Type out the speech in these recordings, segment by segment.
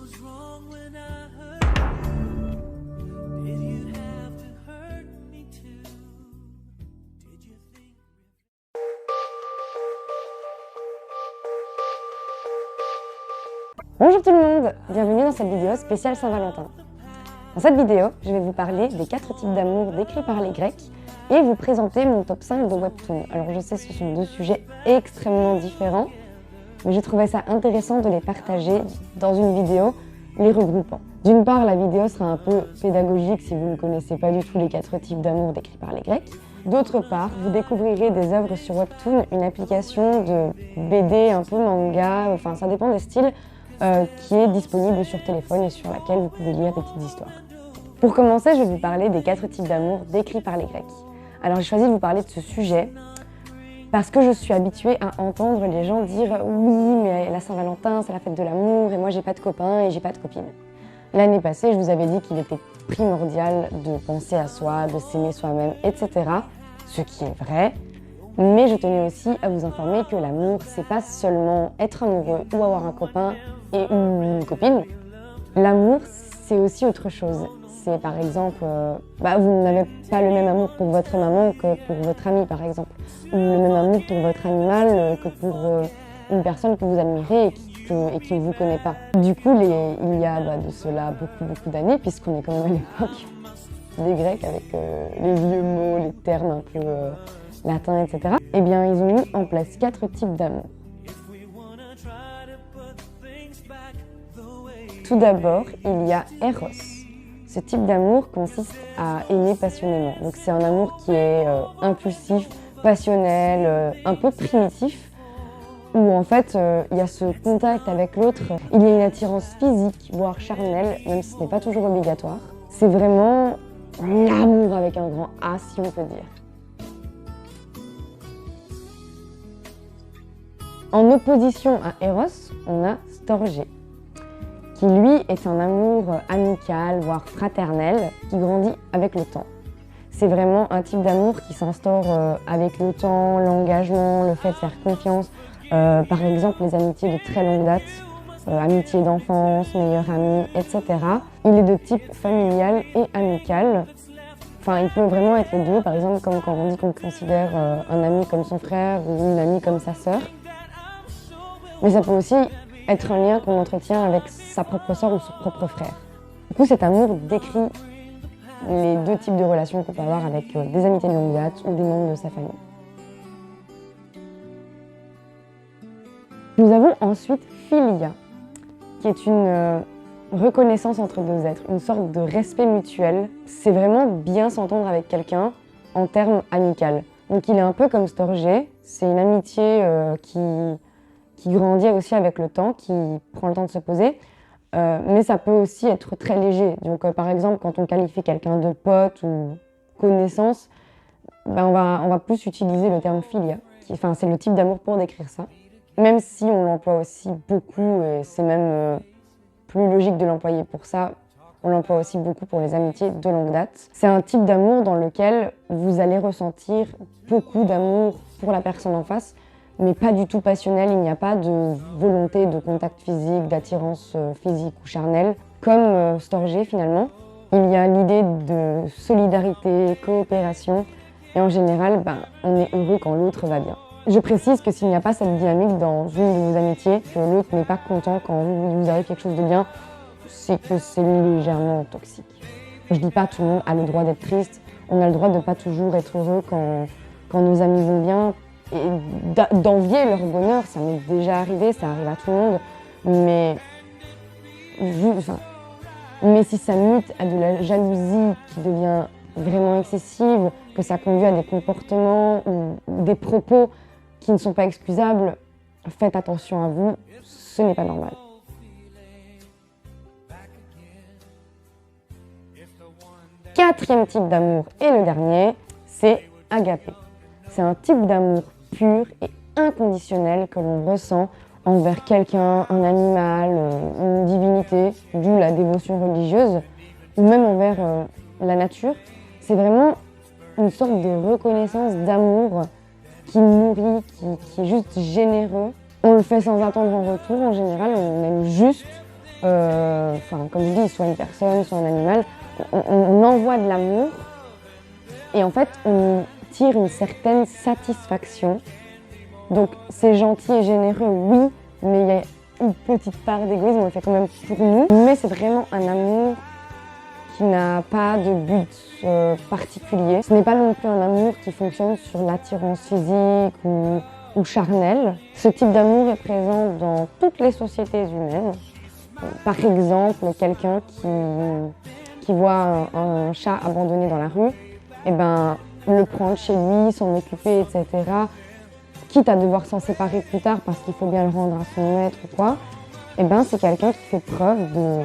Bonjour tout le monde, bienvenue dans cette vidéo spéciale Saint-Valentin. Dans cette vidéo, je vais vous parler des 4 types d'amour décrits par les Grecs et vous présenter mon top 5 de webtoons. Alors je sais ce sont deux sujets extrêmement différents, mais j'ai trouvé ça intéressant de les partager dans une vidéo les regroupant. D'une part, la vidéo sera un peu pédagogique si vous ne connaissez pas du tout les 4 types d'amour décrits par les Grecs. D'autre part, vous découvrirez des œuvres sur Webtoon, une application de BD un peu manga, enfin ça dépend des styles, qui est disponible sur téléphone et sur laquelle vous pouvez lire des petites histoires. Pour commencer, je vais vous parler des 4 types d'amour décrits par les Grecs. Alors j'ai choisi de vous parler de ce sujet parce que je suis habituée à entendre les gens dire « Oui, mais la Saint-Valentin, c'est la fête de l'amour et moi j'ai pas de copains et j'ai pas de copines ». L'année passée, je vous avais dit qu'il était primordial de penser à soi, de s'aimer soi-même, etc. Ce qui est vrai. Mais je tenais aussi à vous informer que l'amour, c'est pas seulement être amoureux ou avoir un copain ou une copine. L'amour, c'est aussi autre chose. C'est par exemple, vous n'avez pas le même amour pour votre maman que pour votre ami par exemple. Ou le même amour pour votre animal que pour une personne que vous admirez et qui ne vous connaît pas. Du coup, il y a de cela beaucoup d'années, puisqu'on est quand même à l'époque des Grecs avec les vieux mots, les termes un peu latins, etc. Eh bien, ils ont mis en place 4 types d'amour. Tout d'abord, il y a Eros. Ce type d'amour consiste à aimer passionnément. Donc c'est un amour qui est impulsif, passionnel, un peu primitif, où en fait il y a ce contact avec l'autre. Il y a une attirance physique, voire charnelle, même si ce n'est pas toujours obligatoire. C'est vraiment l'amour avec un grand A, si on peut dire. En opposition à Eros, on a Storgé, qui lui est un amour amical, voire fraternel, qui grandit avec le temps. C'est vraiment un type d'amour qui s'instaure avec le temps, l'engagement, le fait de faire confiance. Par exemple, les amitiés de très longue date, amitié d'enfance, meilleurs amis, etc. Il est de type familial et amical. Enfin, il peut vraiment être les deux, par exemple, comme quand on dit qu'on considère un ami comme son frère ou une amie comme sa sœur. Mais ça peut aussi être un lien qu'on entretient avec sa propre sœur ou son propre frère. Du coup, cet amour décrit les 2 types de relations qu'on peut avoir avec des amitiés de longue date ou des membres de sa famille. Nous avons ensuite Philia, qui est une reconnaissance entre 2 êtres, une sorte de respect mutuel. C'est vraiment bien s'entendre avec quelqu'un en termes amicaux. Donc il est un peu comme Storgé, c'est une amitié qui grandit aussi avec le temps, qui prend le temps de se poser, mais ça peut aussi être très léger. Donc par exemple, quand on qualifie quelqu'un de pote ou connaissance, on va plus utiliser le terme philia. C'est le type d'amour pour décrire ça. Même si on l'emploie aussi beaucoup, et c'est même plus logique de l'employer pour ça, on l'emploie aussi beaucoup pour les amitiés de longue date. C'est un type d'amour dans lequel vous allez ressentir beaucoup d'amour pour la personne en face, mais pas du tout passionnel, il n'y a pas de volonté de contact physique, d'attirance physique ou charnelle. Comme Storgé finalement, il y a l'idée de solidarité, coopération, et en général, on est heureux quand l'autre va bien. Je précise que s'il n'y a pas cette dynamique dans une de vos amitiés, que l'autre n'est pas content quand vous arrive quelque chose de bien, c'est que c'est légèrement toxique. Je dis pas tout le monde a le droit d'être triste, on a le droit de pas toujours être heureux quand nos amis vont bien, et d'envier leur bonheur, ça m'est déjà arrivé, ça arrive à tout le monde, mais si ça mute à de la jalousie qui devient vraiment excessive, que ça conduit à des comportements ou des propos qui ne sont pas excusables, faites attention à vous, ce n'est pas normal. Quatrième type d'amour et le dernier, c'est agapé. C'est un type d'amour pur et inconditionnel que l'on ressent envers quelqu'un, un animal, une divinité, d'où la dévotion religieuse, ou même envers la nature. C'est vraiment une sorte de reconnaissance d'amour qui nourrit, qui est juste généreux. On le fait sans attendre en retour, en général, on aime juste enfin comme je dis, soit une personne, soit un animal, on envoie de l'amour et en fait on tire une certaine satisfaction. Donc c'est gentil et généreux, oui, mais il y a une petite part d'égoïsme, on le fait quand même pour nous. Mais c'est vraiment un amour qui n'a pas de but particulier. Ce n'est pas non plus un amour qui fonctionne sur l'attirance physique ou charnelle. Ce type d'amour est présent dans toutes les sociétés humaines. Par exemple, quelqu'un qui voit un chat abandonné dans la rue, et ben, le prendre chez lui, s'en occuper, etc. Quitte à devoir s'en séparer plus tard parce qu'il faut bien le rendre à son maître ou quoi, et ben, c'est quelqu'un qui fait preuve de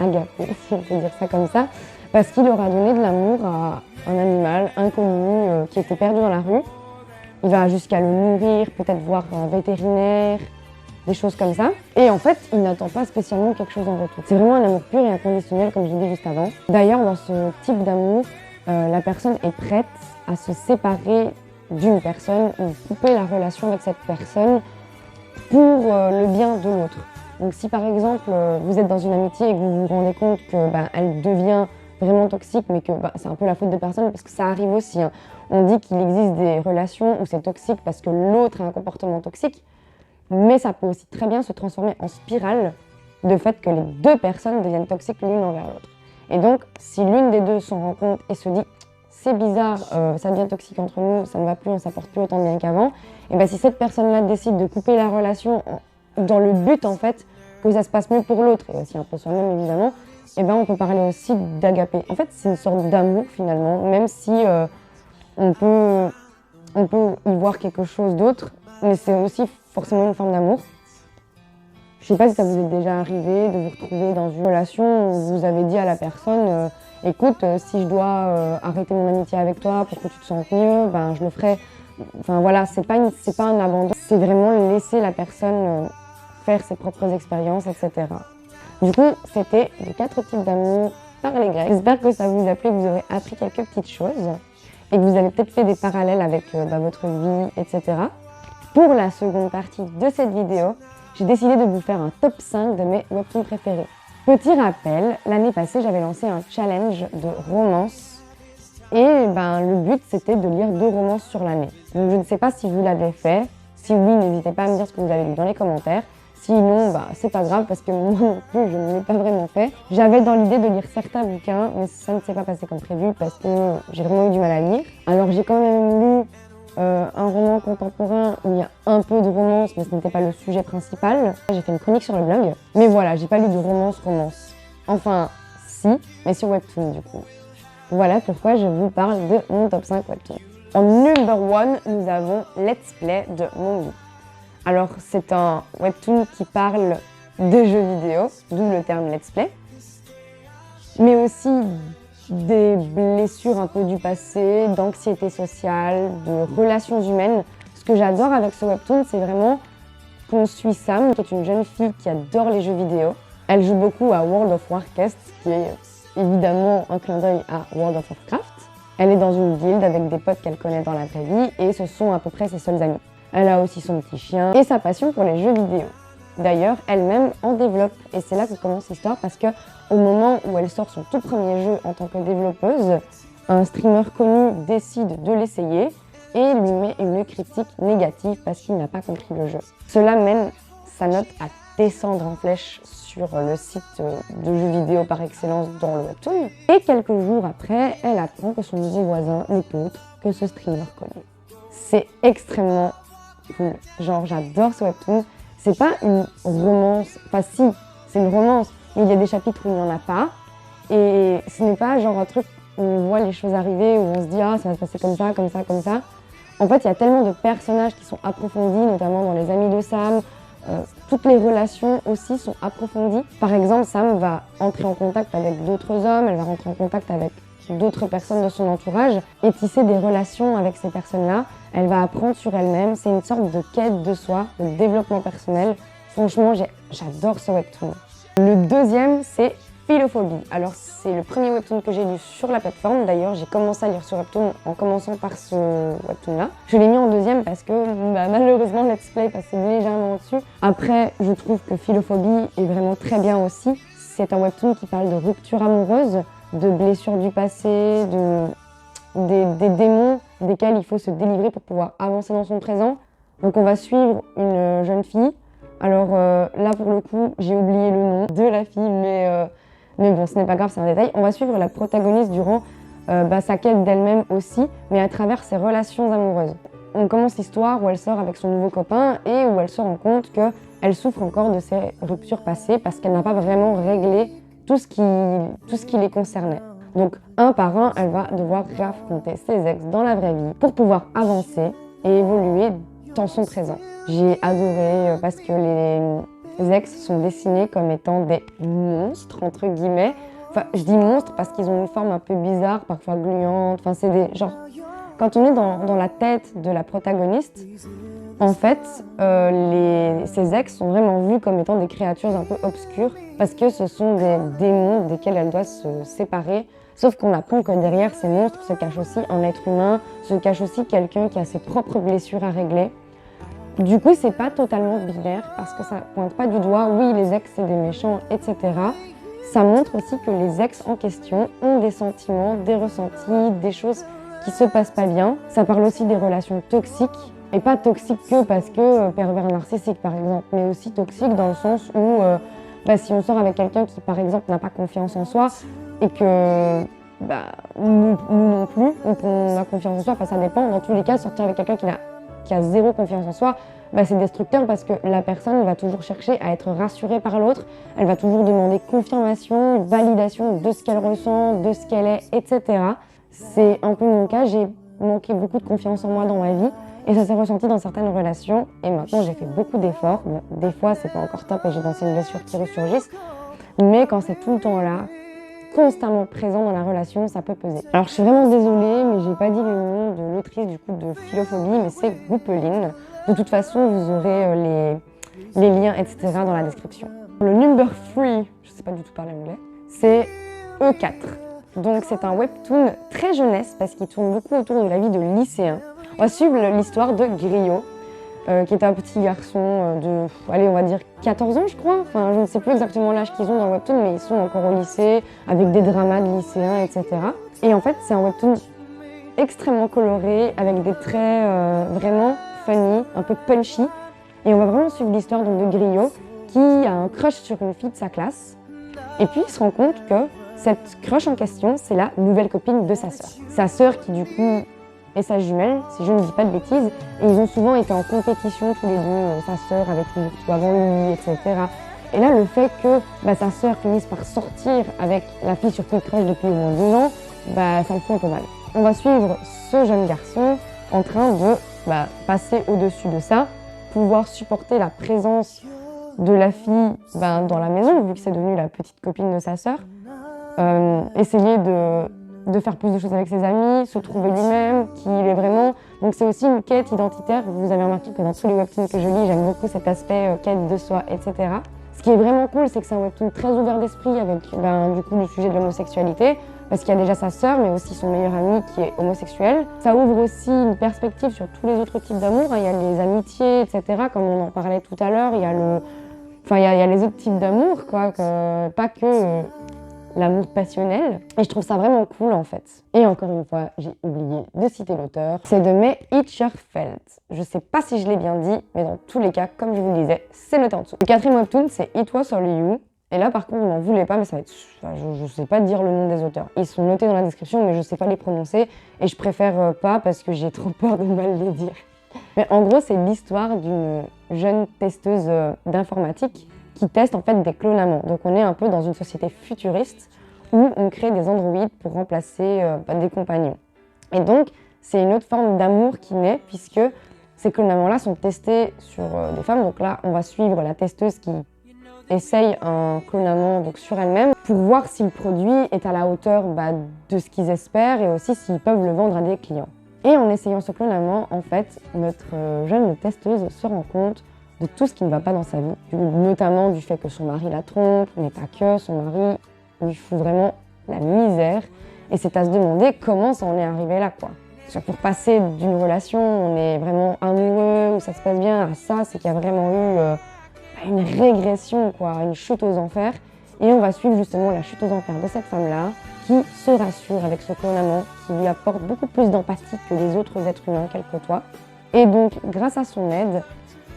agapé, si on peut dire ça comme ça, parce qu'il aura donné de l'amour à un animal inconnu qui était perdu dans la rue. Il va jusqu'à le nourrir, peut-être voir un vétérinaire, des choses comme ça. Et en fait, il n'attend pas spécialement quelque chose en retour. C'est vraiment un amour pur et inconditionnel, comme je l'ai dit juste avant. D'ailleurs, dans ce type d'amour, la personne est prête à se séparer d'une personne ou couper la relation avec cette personne pour le bien de l'autre. Donc si par exemple, vous êtes dans une amitié et que vous vous rendez compte que elle devient vraiment toxique, mais que c'est un peu la faute de personne, parce que ça arrive aussi, hein. On dit qu'il existe des relations où c'est toxique parce que l'autre a un comportement toxique, mais ça peut aussi très bien se transformer en spirale de fait que les deux personnes deviennent toxiques l'une envers l'autre. Et donc, si l'une des deux s'en rend compte et se dit « c'est bizarre, ça devient toxique entre nous, ça ne va plus, on s'apporte plus autant de bien qu'avant », et bien si cette personne-là décide de couper la relation dans le but en fait que ça se passe mieux pour l'autre, et aussi un peu soi-même évidemment, et ben on peut parler aussi d'agapé. En fait, c'est une sorte d'amour finalement, même si on peut y voir quelque chose d'autre, mais c'est aussi forcément une forme d'amour. Je sais pas si ça vous est déjà arrivé de vous retrouver dans une relation où vous avez dit à la personne écoute, si je dois arrêter mon amitié avec toi pour que tu te sentes mieux, je le ferai. Enfin voilà, c'est pas un abandon, c'est vraiment laisser la personne faire ses propres expériences, etc. Du coup, c'était les 4 types d'amour par les Grecs. J'espère que ça vous a plu, que vous aurez appris quelques petites choses et que vous avez peut-être fait des parallèles avec votre vie, etc. Pour la seconde partie de cette vidéo, j'ai décidé de vous faire un top 5 de mes webtoons préférés. Petit rappel, l'année passée, j'avais lancé un challenge de romance et le but, c'était de lire 2 romances sur l'année. Donc je ne sais pas si vous l'avez fait. Si oui, n'hésitez pas à me dire ce que vous avez lu dans les commentaires. Sinon, c'est pas grave parce que moi non plus, je ne l'ai pas vraiment fait. J'avais dans l'idée de lire certains bouquins, mais ça ne s'est pas passé comme prévu parce que j'ai vraiment eu du mal à lire. Alors j'ai quand même lu un roman contemporain où il y a un peu de romance, mais ce n'était pas le sujet principal. J'ai fait une chronique sur le blog, mais voilà, j'ai pas lu de romance. Enfin, si, mais sur Webtoon du coup. Voilà pourquoi je vous parle de mon top 5 Webtoon. En number 1, nous avons Let's Play de Mongi. Alors, c'est un webtoon qui parle des jeux vidéo, d'où le terme Let's Play, mais aussi des blessures un peu du passé, d'anxiété sociale, de relations humaines. Ce que j'adore avec ce webtoon, c'est vraiment qu'on suit Sam, qui est une jeune fille qui adore les jeux vidéo. Elle joue beaucoup à World of Warcraft, qui est évidemment un clin d'œil à World of Warcraft. Elle est dans une guilde avec des potes qu'elle connaît dans la vraie vie et ce sont à peu près ses seuls amis. Elle a aussi son petit chien et sa passion pour les jeux vidéo. D'ailleurs, elle-même en développe et c'est là que commence l'histoire parce que au moment où elle sort son tout premier jeu en tant que développeuse, un streamer connu décide de l'essayer et lui met une critique négative parce qu'il n'a pas compris le jeu. Cela mène sa note à descendre en flèche sur le site de jeux vidéo par excellence dans le webtoon. Et quelques jours après, elle apprend que son nouveau voisin n'est autre que ce streamer connu. C'est extrêmement cool. Genre, j'adore ce webtoon. C'est pas une romance, enfin si, c'est une romance, mais il y a des chapitres où il n'y en a pas. Et ce n'est pas genre un truc où on voit les choses arriver, où on se dit ah ça va se passer comme ça, comme ça, comme ça. En fait, il y a tellement de personnages qui sont approfondis, notamment dans les amis de Sam. Toutes les relations aussi sont approfondies. Par exemple, Sam va entrer en contact avec d'autres hommes, elle va rentrer en contact avec d'autres personnes de son entourage et tisser des relations avec ces personnes-là. Elle va apprendre sur elle-même. C'est une sorte de quête de soi, de développement personnel. Franchement, j'adore ce webtoon. Le deuxième, c'est Philophobie. Alors, c'est le premier webtoon que j'ai lu sur la plateforme. D'ailleurs, j'ai commencé à lire ce webtoon en commençant par ce webtoon-là. Je l'ai mis en deuxième parce que malheureusement, Let's Play passait légèrement au-dessus. Après, je trouve que Philophobie est vraiment très bien aussi. c'est un webtoon qui parle de rupture amoureuse, de blessures du passé, des démons desquels il faut se délivrer pour pouvoir avancer dans son présent. Donc on va suivre une jeune fille. Alors là pour le coup j'ai oublié le nom de la fille mais bon ce n'est pas grave, c'est un détail. On va suivre la protagoniste durant sa quête d'elle-même aussi, mais à travers ses relations amoureuses. On commence l'histoire où elle sort avec son nouveau copain et où elle se rend compte qu'elle souffre encore de ses ruptures passées parce qu'elle n'a pas vraiment réglé tout ce qui les concernait. Donc un par un, elle va devoir réaffronter ses ex dans la vraie vie pour pouvoir avancer et évoluer dans son présent. J'ai adoré parce que les ex sont dessinés comme étant des monstres, entre guillemets. Enfin, je dis monstres parce qu'ils ont une forme un peu bizarre, parfois gluante. Enfin, c'est des genre. Quand on est dans la tête de la protagoniste, en fait, ces ex sont vraiment vus comme étant des créatures un peu obscures parce que ce sont des démons desquels elle doit se séparer. Sauf qu'on apprend que derrière ces monstres se cache aussi un être humain, se cache aussi quelqu'un qui a ses propres blessures à régler. Du coup, c'est pas totalement binaire parce que ça pointe pas du doigt, oui, les ex c'est des méchants, etc. Ça montre aussi que les ex en question ont des sentiments, des ressentis, des choses qui se passent pas bien. Ça parle aussi des relations toxiques, et pas toxiques que parce que pervers narcissique par exemple, mais aussi toxiques dans le sens où si on sort avec quelqu'un qui par exemple n'a pas confiance en soi et que nous non plus, donc on a confiance en soi, ça dépend. Dans tous les cas, sortir avec quelqu'un qui a zéro confiance en soi, c'est destructeur parce que la personne va toujours chercher à être rassurée par l'autre, elle va toujours demander confirmation, validation de ce qu'elle ressent, de ce qu'elle est, etc. C'est un peu mon cas, j'ai manqué beaucoup de confiance en moi dans ma vie et ça s'est ressenti dans certaines relations et maintenant j'ai fait beaucoup d'efforts. Bon, des fois c'est pas encore top et j'ai d'anciennes blessures qui ressurgissent, mais quand c'est tout le temps là, constamment présent dans la relation, ça peut peser. Alors je suis vraiment désolée, mais j'ai pas dit le nom de l'autrice du coup de Philophobie, mais c'est Goupeline. De toute façon, vous aurez les liens, etc. dans la description. Le number 3, je sais pas du tout parler anglais, c'est E4. Donc c'est un webtoon très jeunesse parce qu'il tourne beaucoup autour de la vie de lycéens. On va suivre l'histoire de Griot, qui est un petit garçon on va dire 14 ans je crois. Enfin, je ne sais plus exactement l'âge qu'ils ont dans le webtoon, mais ils sont encore au lycée, avec des dramas de lycéens, etc. Et en fait, c'est un webtoon extrêmement coloré, avec des traits vraiment funny, un peu punchy. Et on va vraiment suivre l'histoire de Griot, qui a un crush sur une fille de sa classe. Et puis il se rend compte que cette crush en question, c'est la nouvelle copine de sa sœur. Sa sœur qui du coup est sa jumelle, si je ne dis pas de bêtises, et ils ont souvent été en compétition tous les deux, sa sœur avec lui avant lui, etc. Et là, le fait que sa sœur finisse par sortir avec la fille sur qui il crush depuis au moins 2 ans, ça me fout un peu mal. On va suivre ce jeune garçon en train de passer au-dessus de ça, pouvoir supporter la présence de la fille dans la maison, vu que c'est devenu la petite copine de sa sœur, essayer de faire plus de choses avec ses amis, se trouver lui-même, qui il est vraiment. Donc c'est aussi une quête identitaire. Vous avez remarqué que dans tous les webtoons que je lis, j'aime beaucoup cet aspect quête de soi, etc. Ce qui est vraiment cool, c'est que c'est un webtoon très ouvert d'esprit avec du coup le sujet de l'homosexualité, parce qu'il y a déjà sa sœur, mais aussi son meilleur ami qui est homosexuel. Ça ouvre aussi une perspective sur tous les autres types d'amour. Il y a les amitiés, etc., comme on en parlait tout à l'heure. Il y a les autres types d'amour, quoi, pas que l'amour passionnel. Et je trouve ça vraiment cool, en fait. Et encore une fois, j'ai oublié de citer l'auteur. C'est de May Hitcherfeld. Je sais pas si je l'ai bien dit, mais dans tous les cas, comme je vous le disais, c'est noté en dessous. Le 4e webtoon, c'est It Was Only You. Et là, par contre, vous m'en voulez pas, mais ça va être... je ne sais pas dire le nom des auteurs. Ils sont notés dans la description, mais je ne sais pas les prononcer. Et je préfère pas parce que j'ai trop peur de mal les dire. Mais en gros, c'est l'histoire d'une jeune testeuse d'informatique qui teste en fait des clonaments. Donc on est un peu dans une société futuriste où on crée des androïdes pour remplacer des compagnons. Et donc, c'est une autre forme d'amour qui naît puisque ces clonaments-là sont testés sur des femmes. Donc là, on va suivre la testeuse qui essaye un clonament donc, sur elle-même pour voir si le produit est à la hauteur de ce qu'ils espèrent et aussi s'ils peuvent le vendre à des clients. Et en essayant ce clonament, en fait, notre jeune testeuse se rend compte de tout ce qui ne va pas dans sa vie, notamment du fait que son mari la trompe, mais pas que, son mari lui fout vraiment la misère. Et c'est à se demander comment ça en est arrivé là, quoi. Pour passer d'une relation, on est vraiment amoureux, où ça se passe bien, à ça, c'est qu'il y a vraiment eu une régression, quoi, une chute aux enfers. Et on va suivre justement la chute aux enfers de cette femme-là, qui se rassure avec ce clone amant, qui lui apporte beaucoup plus d'empathie que les autres êtres humains qu'elle côtoie. Et donc, grâce à son aide,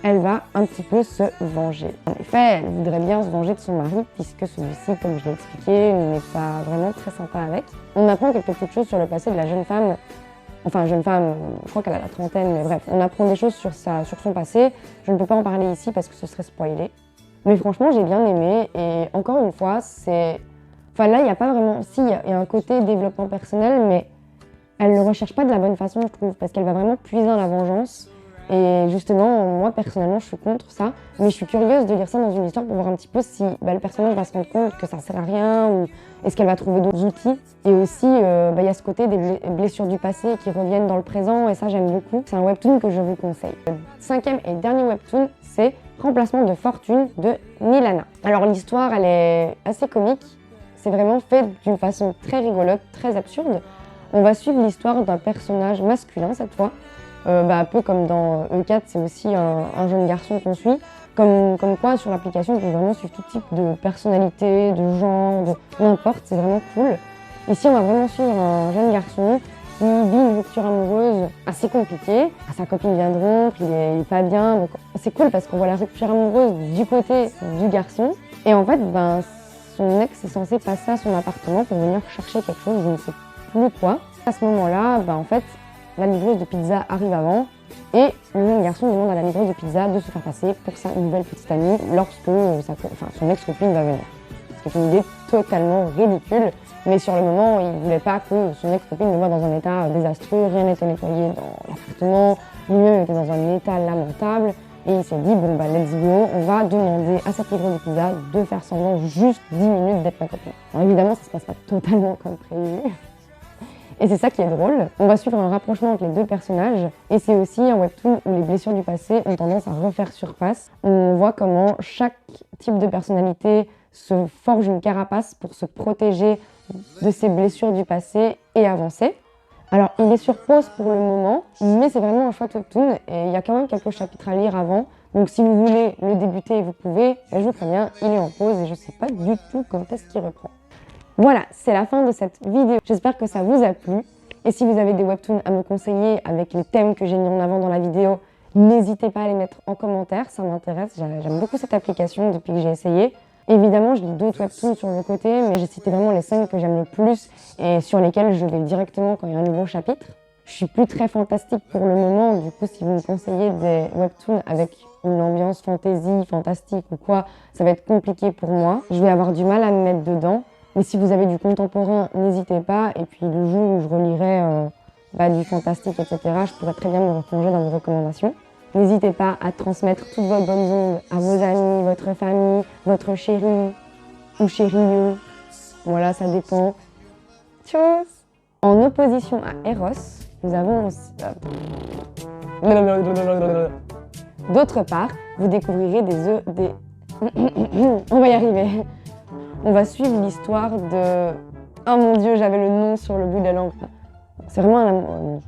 elle va un petit peu se venger. En effet, elle voudrait bien se venger de son mari, puisque celui-ci, comme je l'ai expliqué, n'est pas vraiment très sympa avec. On apprend quelques petites choses sur le passé de la jeune femme. Enfin, jeune femme, je crois qu'elle a la trentaine, mais bref, on apprend des choses sur son passé. Je ne peux pas en parler ici parce que ce serait spoilé. Mais franchement, j'ai bien aimé, et encore une fois, c'est... Enfin là, il n'y a pas vraiment... Si, il y a un côté développement personnel, mais elle ne le recherche pas de la bonne façon, je trouve, parce qu'elle va vraiment puiser dans la vengeance. Et justement, moi, personnellement, je suis contre ça, mais je suis curieuse de lire ça dans une histoire pour voir un petit peu si le personnage va se rendre compte que ça sert à rien, ou est-ce qu'elle va trouver d'autres outils. Et aussi, il y a ce côté des blessures du passé qui reviennent dans le présent, et ça, j'aime beaucoup. C'est un webtoon que je vous conseille. Le 5e et dernier webtoon, c'est Remplacement de fortune de Nilana. Alors l'histoire, elle est assez comique. C'est vraiment fait d'une façon très rigolote, très absurde. On va suivre l'histoire d'un personnage masculin cette fois. Un peu comme dans E4, c'est aussi un jeune garçon qu'on suit. Comme quoi, sur l'application, on peut vraiment suivre tout type de personnalité, de genre, de n'importe, c'est vraiment cool. Ici, on va vraiment suivre un jeune garçon qui vit une rupture amoureuse assez compliquée. Sa copine vient de rompre, il est pas bien. Donc c'est cool parce qu'on voit la rupture amoureuse du côté du garçon. Et en fait, son ex est censé passer à son appartement pour venir chercher quelque chose, je ne sais plus quoi. À ce moment-là, en fait, la livreuse de pizza arrive avant et le jeune garçon demande à la livreuse de pizza de se faire passer pour sa nouvelle petite amie lorsque son ex-copine va venir. C'est une idée totalement ridicule, mais sur le moment, il ne voulait pas que son ex-copine le voie dans un état désastreux, rien n'était nettoyé dans l'appartement, lui-même était dans un état lamentable, et il s'est dit, let's go, on va demander à cette livreuse de pizza de faire semblant juste 10 minutes d'être ma copine. Alors évidemment, ça se passe pas totalement comme prévu. Et c'est ça qui est drôle. On va suivre un rapprochement entre les deux personnages. Et c'est aussi un webtoon où les blessures du passé ont tendance à refaire surface. On voit comment chaque type de personnalité se forge une carapace pour se protéger de ses blessures du passé et avancer. Alors, il est sur pause pour le moment, mais c'est vraiment un chouette webtoon. Et il y a quand même quelques chapitres à lire avant. Donc si vous voulez le débuter, vous pouvez. Et je vous préviens, il est en pause et je ne sais pas du tout quand est-ce qu'il reprend. Voilà, c'est la fin de cette vidéo. J'espère que ça vous a plu. Et si vous avez des webtoons à me conseiller avec les thèmes que j'ai mis en avant dans la vidéo, n'hésitez pas à les mettre en commentaire, ça m'intéresse. J'aime beaucoup cette application depuis que j'ai essayé. Évidemment, je lis d'autres webtoons sur le côté, mais j'ai cité vraiment les 5 que j'aime le plus et sur lesquels je vais directement quand il y a un nouveau chapitre. Je suis plus très fantastique pour le moment, du coup, si vous me conseillez des webtoons avec une ambiance fantasy, fantastique ou quoi, ça va être compliqué pour moi. Je vais avoir du mal à me mettre dedans. Mais si vous avez du contemporain, n'hésitez pas. Et puis le jour où je relirai du fantastique, etc., je pourrais très bien me replonger dans vos recommandations. N'hésitez pas à transmettre toutes vos bonnes ondes à vos amis, votre famille, votre chéri ou chérie. Voilà, ça dépend. Tchuss! En opposition à Eros, nous avons aussi... D'autre part, vous découvrirez des... On va y arriver. On va suivre l'histoire de... Oh mon Dieu, j'avais le nom sur le bout de la langue. C'est vraiment un...